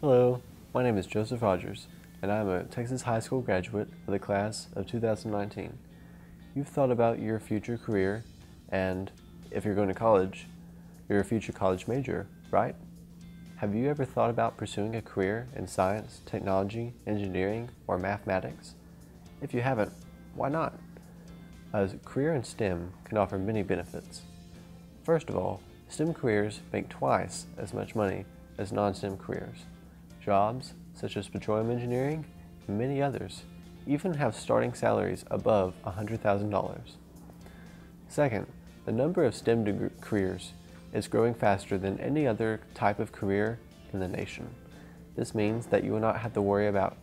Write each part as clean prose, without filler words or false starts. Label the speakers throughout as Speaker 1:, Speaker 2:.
Speaker 1: Hello, my name is Joseph Rodgers, and I'm a Texas high school graduate of the class of 2019. You've thought about your future career, and if you're going to college, you're a future college major, right? Have you ever thought about pursuing a career in science, technology, engineering, or mathematics? If you haven't, why not? A career in STEM can offer many benefits. First of all, STEM careers make twice as much money as non-STEM careers. Jobs, such as petroleum engineering and many others, even have starting salaries above $100,000. Second, the number of STEM careers is growing faster than any other type of career in the nation. This means that you will not have to worry about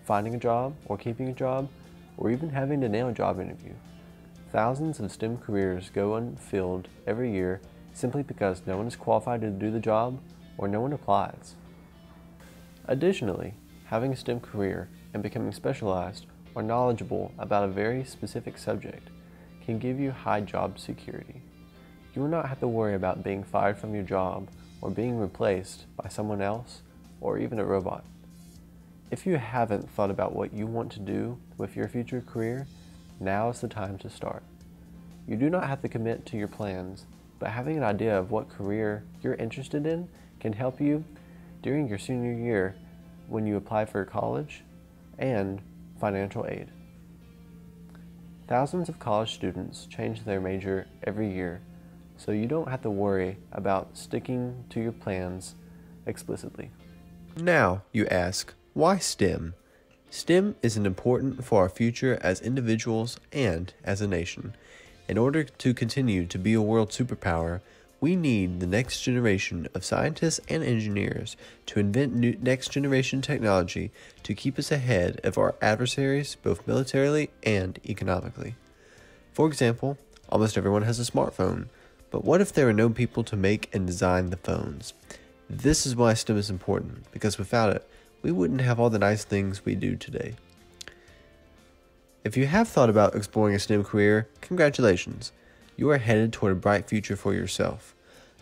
Speaker 1: finding a job or keeping a job or even having to nail a job interview. Thousands of STEM careers go unfilled every year simply because no one is qualified to do the job or no one applies. Additionally, having a STEM career and becoming specialized or knowledgeable about a very specific subject can give you high job security. You will not have to worry about being fired from your job or being replaced by someone else or even a robot. If you haven't thought about what you want to do with your future career, now is the time to start. You do not have to commit to your plans, but having an idea of what career you're interested in can help you during your senior year when you apply for college and financial aid. Thousands of college students change their major every year, so you don't have to worry about sticking to your plans explicitly.
Speaker 2: Now, you ask, why STEM? STEM is important for our future as individuals and as a nation. In order to continue to be a world superpower, we need the next generation of scientists and engineers to invent new next generation technology to keep us ahead of our adversaries both militarily and economically. For example, almost everyone has a smartphone, but what if there are no people to make and design the phones? This is why STEM is important, because without it, we wouldn't have all the nice things we do today. If you have thought about exploring a STEM career, congratulations. You are headed toward a bright future for yourself.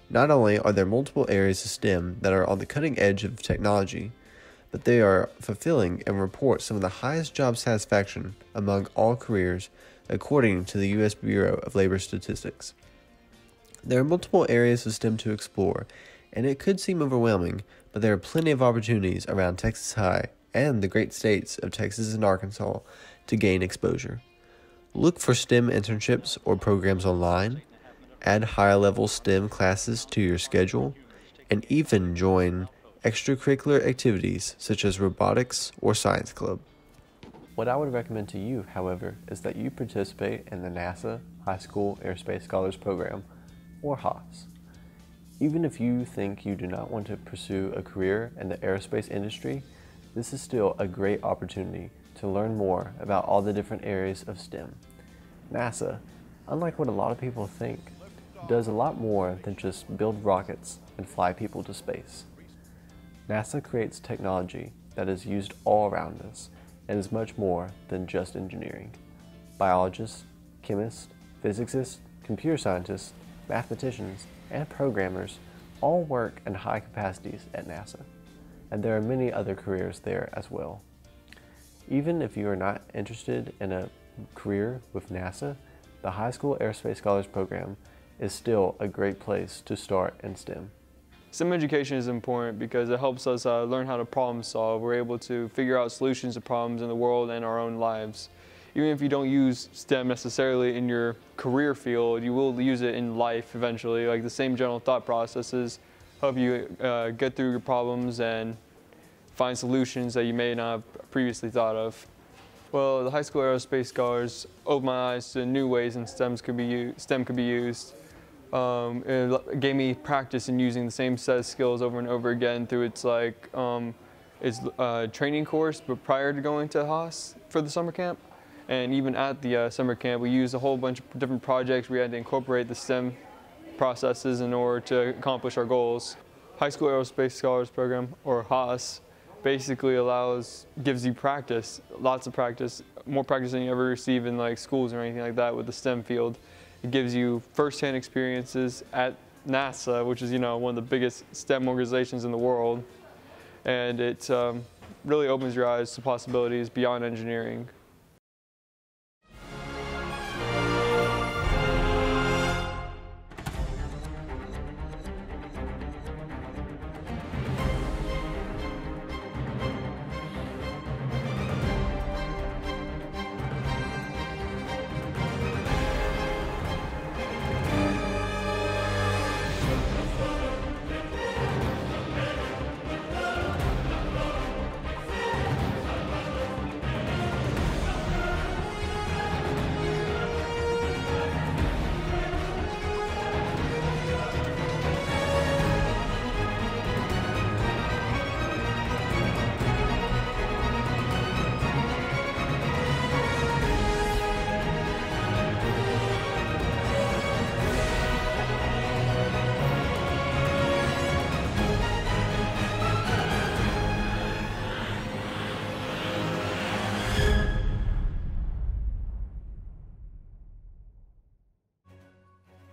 Speaker 2: Not only are there multiple areas of STEM that are on the cutting edge of technology, but they are fulfilling and report some of the highest job satisfaction among all careers, according to the U.S. Bureau of Labor Statistics. There are multiple areas of STEM to explore, and it could seem overwhelming, but there are plenty of opportunities around Texas High and the great states of Texas and Arkansas to gain exposure. Look for STEM internships or programs online, add higher-level STEM classes to your schedule, and even join extracurricular activities such as robotics or science club.
Speaker 1: What I would recommend to you, however, is that you participate in the NASA High School Aerospace Scholars Program, or HOSS. Even if you think you do not want to pursue a career in the aerospace industry, this is still a great opportunity to learn more about all the different areas of STEM. NASA, unlike what a lot of people think, does a lot more than just build rockets and fly people to space. NASA creates technology that is used all around us and is much more than just engineering. Biologists, chemists, physicists, computer scientists, mathematicians, and programmers all work in high capacities at NASA, and there are many other careers there as well. Even if you are not interested in a career with NASA, the High School Aerospace Scholars Program is still a great place to start in STEM.
Speaker 3: STEM education is important because it helps us learn how to problem solve. We're able to figure out solutions to problems in the world and our own lives. Even if you don't use STEM necessarily in your career field, you will use it in life eventually. Like the same general thought processes help you get through your problems and find solutions that you may not have previously thought of. Well, the High School Aerospace Scholars opened my eyes to new ways in STEM could be used. It gave me practice in using the same set of skills over and over again through its training course, but prior to going to Haas for the summer camp. And even at the summer camp, we used a whole bunch of different projects. We had to incorporate the STEM processes in order to accomplish our goals. High School Aerospace Scholars Program, or HOSS, basically gives you practice, lots of practice, more practice than you ever receive in like schools or anything like that with the STEM field. It gives you first-hand experiences at NASA, which is, one of the biggest STEM organizations in the world. and it really opens your eyes to possibilities beyond engineering.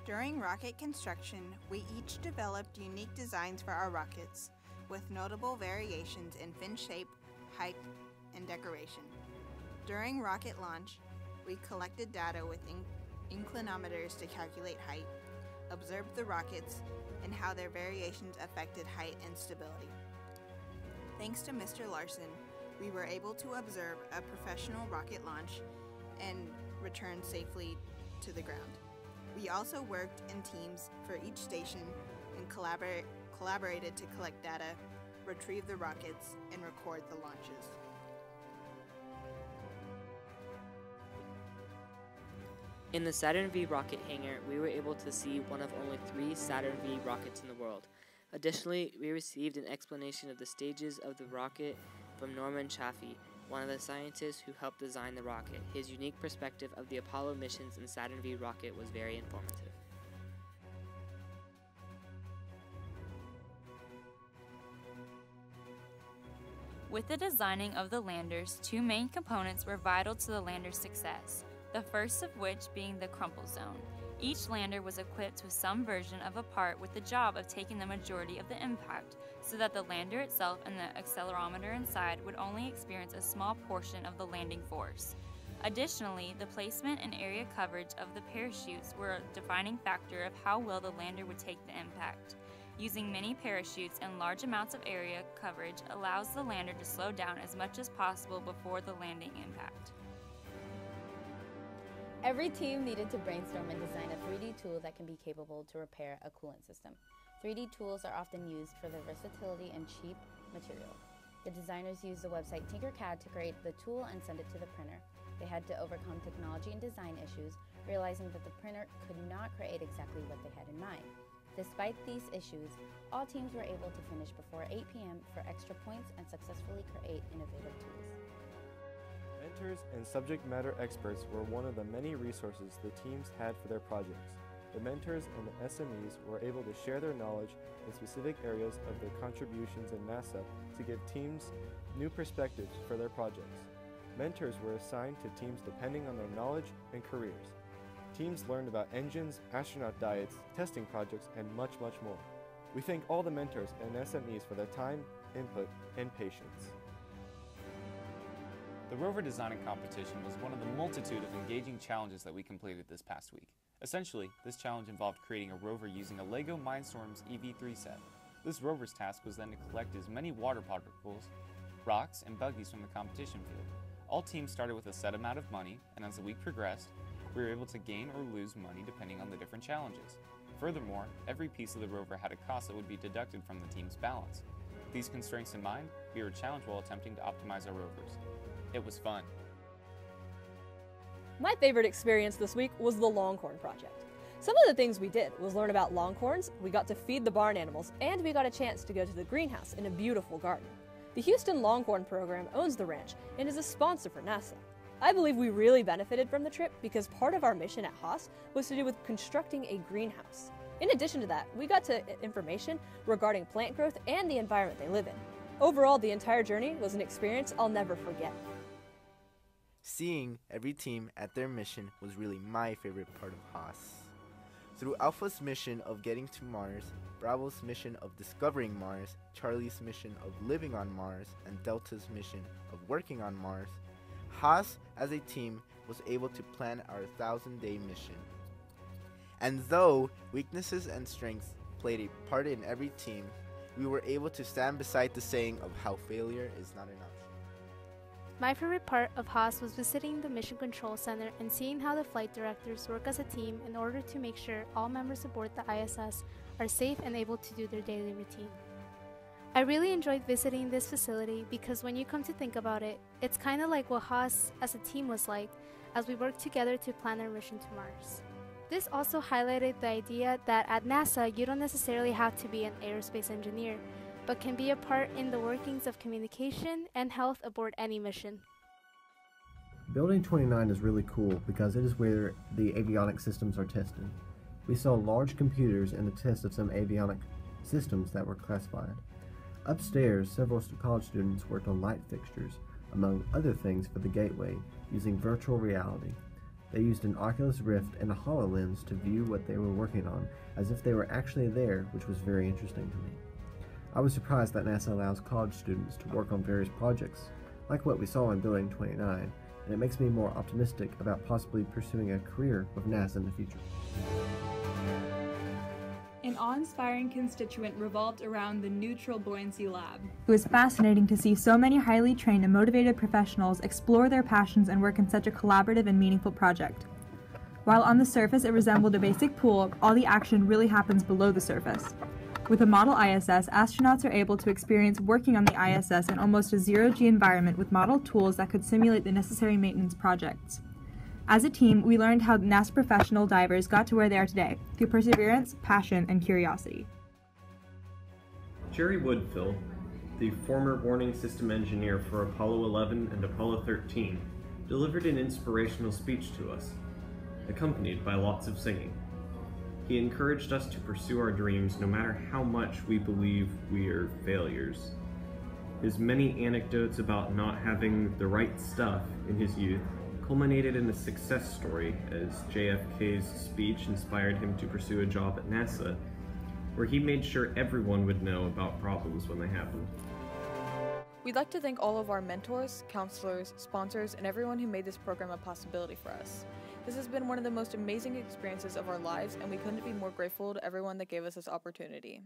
Speaker 4: During rocket construction, we each developed unique designs for our rockets, with notable variations in fin shape, height, and decoration. During rocket launch, we collected data with inclinometers to calculate height, observed the rockets, and how their variations affected height and stability. Thanks to Mr. Larson, we were able to observe a professional rocket launch and return safely to the ground. We also worked in teams for each station and collaborated to collect data, retrieve the rockets, and record the launches.
Speaker 5: In the Saturn V rocket hangar, we were able to see one of only 3 Saturn V rockets in the world. Additionally, we received an explanation of the stages of the rocket from Norman Chaffee, one of the scientists who helped design the rocket. His unique perspective of the Apollo missions and Saturn V rocket was very informative.
Speaker 6: With the designing of the landers, 2 main components were vital to the lander's success, the first of which being the crumple zone. Each lander was equipped with some version of a part with the job of taking the majority of the impact, so that the lander itself and the accelerometer inside would only experience a small portion of the landing force. Additionally, the placement and area coverage of the parachutes were a defining factor of how well the lander would take the impact. Using many parachutes and large amounts of area coverage allows the lander to slow down as much as possible before the landing impact.
Speaker 7: Every team needed to brainstorm and design a 3D tool that can be capable to repair a coolant system. 3D tools are often used for their versatility and cheap material. The designers used the website Tinkercad to create the tool and send it to the printer. They had to overcome technology and design issues, realizing that the printer could not create exactly what they had in mind. Despite these issues, all teams were able to finish before 8 p.m. for extra points and successfully create innovative tools.
Speaker 8: Mentors and subject matter experts were one of the many resources the teams had for their projects. The mentors and the SMEs were able to share their knowledge in specific areas of their contributions in NASA to give teams new perspectives for their projects. Mentors were assigned to teams depending on their knowledge and careers. Teams learned about engines, astronaut diets, testing projects, and much, much more. We thank all the mentors and SMEs for their time, input, and patience.
Speaker 9: The rover designing competition was one of the multitude of engaging challenges that we completed this past week. Essentially, this challenge involved creating a rover using a LEGO Mindstorms EV3 set. This rover's task was then to collect as many water particles, rocks, and buggies from the competition field. All teams started with a set amount of money, and as the week progressed, we were able to gain or lose money depending on the different challenges. Furthermore, every piece of the rover had a cost that would be deducted from the team's balance. With these constraints in mind, we were challenged while attempting to optimize our rovers. It was fun.
Speaker 10: My favorite experience this week was the Longhorn project. Some of the things we did was learn about longhorns, we got to feed the barn animals, and we got a chance to go to the greenhouse in a beautiful garden. The Houston Longhorn program owns the ranch and is a sponsor for NASA. I believe we really benefited from the trip because part of our mission at Haas was to do with constructing a greenhouse. In addition to that, we got to information regarding plant growth and the environment they live in. Overall, the entire journey was an experience I'll never forget.
Speaker 11: Seeing every team at their mission was really my favorite part of Haas. Through Alpha's mission of getting to Mars, Bravo's mission of discovering Mars, Charlie's mission of living on Mars, and Delta's mission of working on Mars, Haas as a team was able to plan our 1,000-day mission. And though weaknesses and strengths played a part in every team, we were able to stand beside the saying of how failure is not an option.
Speaker 12: My favorite part of Haas was visiting the Mission Control Center and seeing how the flight directors work as a team in order to make sure all members aboard the ISS are safe and able to do their daily routine. I really enjoyed visiting this facility because when you come to think about it, it's kind of like what Haas as a team was like as we worked together to plan our mission to Mars. This also highlighted the idea that at NASA you don't necessarily have to be an aerospace engineer, but can be a part in the workings of communication and health aboard any mission.
Speaker 1: Building 29 is really cool because it is where the avionics systems are tested. We saw large computers and the test of some avionic systems that were classified. Upstairs, several college students worked on light fixtures, among other things for the gateway, using virtual reality. They used an Oculus Rift and a HoloLens to view what they were working on, as if they were actually there, which was very interesting to me. I was surprised that NASA allows college students to work on various projects, like what we saw in Building 29, and it makes me more optimistic about possibly pursuing a career with NASA in the future.
Speaker 13: An awe-inspiring constituent revolved around the Neutral Buoyancy Lab. It was fascinating to see so many highly trained and motivated professionals explore their passions and work in such a collaborative and meaningful project. While on the surface it resembled a basic pool, all the action really happens below the surface. With a model ISS, astronauts are able to experience working on the ISS in almost a zero-G environment with model tools that could simulate the necessary maintenance projects. As a team, we learned how NASA professional divers got to where they are today, through perseverance, passion, and curiosity.
Speaker 14: Jerry Woodfill, the former warning system engineer for Apollo 11 and Apollo 13, delivered an inspirational speech to us, accompanied by lots of singing. He encouraged us to pursue our dreams no matter how much we believe we are failures. His many anecdotes about not having the right stuff in his youth culminated in a success story as JFK's speech inspired him to pursue a job at NASA, where he made sure everyone would know about problems when they happened.
Speaker 15: We'd like to thank all of our mentors, counselors, sponsors, and everyone who made this program a possibility for us. This has been one of the most amazing experiences of our lives, and we couldn't be more grateful to everyone that gave us this opportunity.